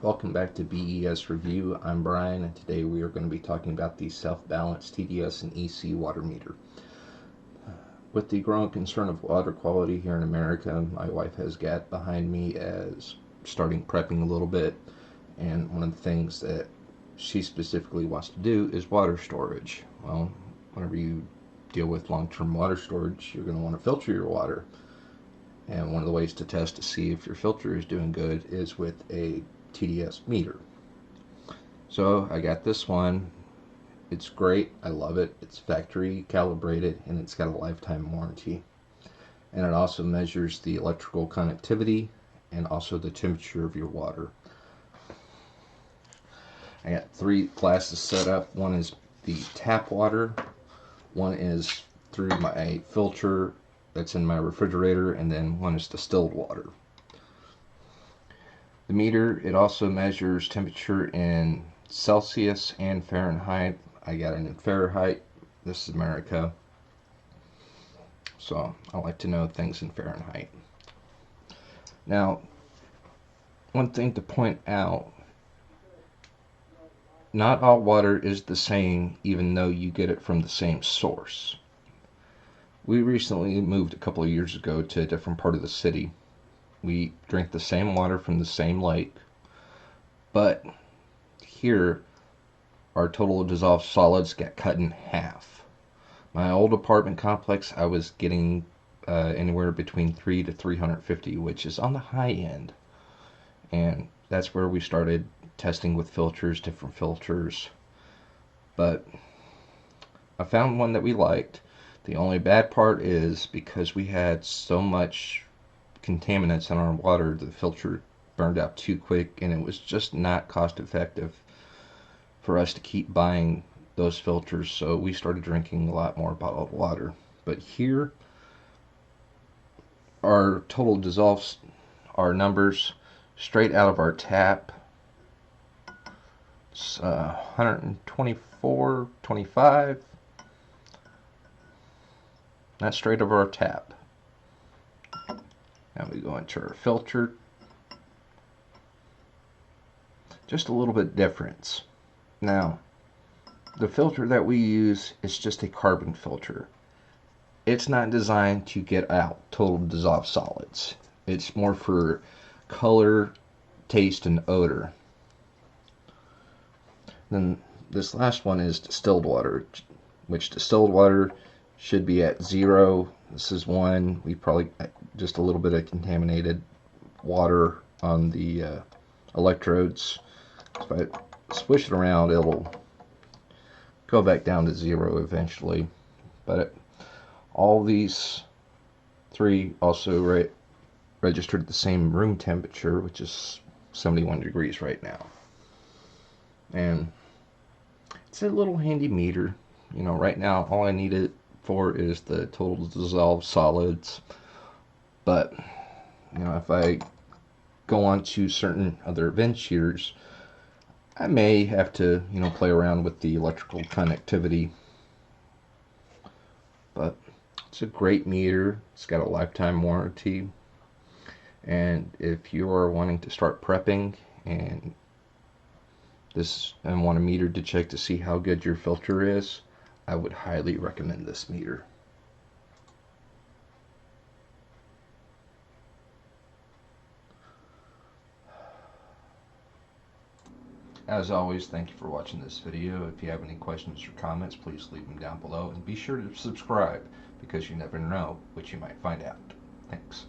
Welcome back to BES Review. I'm Brian, and today we are going to be talking about the selpHbalance TDS and EC water meter. With the growing concern of water quality here in America, my wife has got behind me as starting prepping a little bit, and one of the things that she specifically wants to do is water storage. Well, whenever you deal with long-term water storage, you're going to want to filter your water. And one of the ways to test to see if your filter is doing good is with a TDS meter. So I got this one. It's great. I love it. It's factory calibrated and it's got a lifetime warranty. And it also measures the electrical conductivity and also the temperature of your water. I got 3 glasses set up. One is the tap water, one is through my filter that's in my refrigerator, and then one is distilled water. The meter, it also measures temperature in Celsius and Fahrenheit. I got it in Fahrenheit. This is America, so I like to know things in Fahrenheit. Now, one thing to point out, not all water is the same even though you get it from the same source. We recently moved a couple of years ago to a different part of the city. We drink the same water from the same lake, but here our total dissolved solids got cut in half. My old apartment complex, I was getting anywhere between 3 to 350, which is on the high end. And that's where we started testing with filters, different filters. But I found one that we liked. The only bad part is because we had so much contaminants in our water, the filter burned out too quick, and it was just not cost effective for us to keep buying those filters, so we started drinking a lot more bottled water. But here, our total dissolves, our numbers straight out of our tap, it's 124.25. That's straight over our tap. Now we go into our filter. Just a little bit difference. Now, the filter that we use is just a carbon filter. It's not designed to get out total dissolved solids. It's more for color, taste, and odor. Then this last one is distilled water, which distilled water should be at 0. This is 1. We probably just a little bit of contaminated water on the electrodes. So if I swish it around, it'll go back down to 0 eventually. But all these 3 also registered the same room temperature, which is 71 degrees right now. And it's a little handy meter. You know, right now all I need it for is the total dissolved solids. But you know, if I go on to certain other adventures, I may have to, you know, play around with the electrical connectivity. But it's a great meter. It's got a lifetime warranty. And if you are wanting to start prepping and want a meter to check to see how good your filter is, I would highly recommend this meter. As always, thank you for watching this video. If you have any questions or comments, please leave them down below, and be sure to subscribe because you never know what you might find out. Thanks.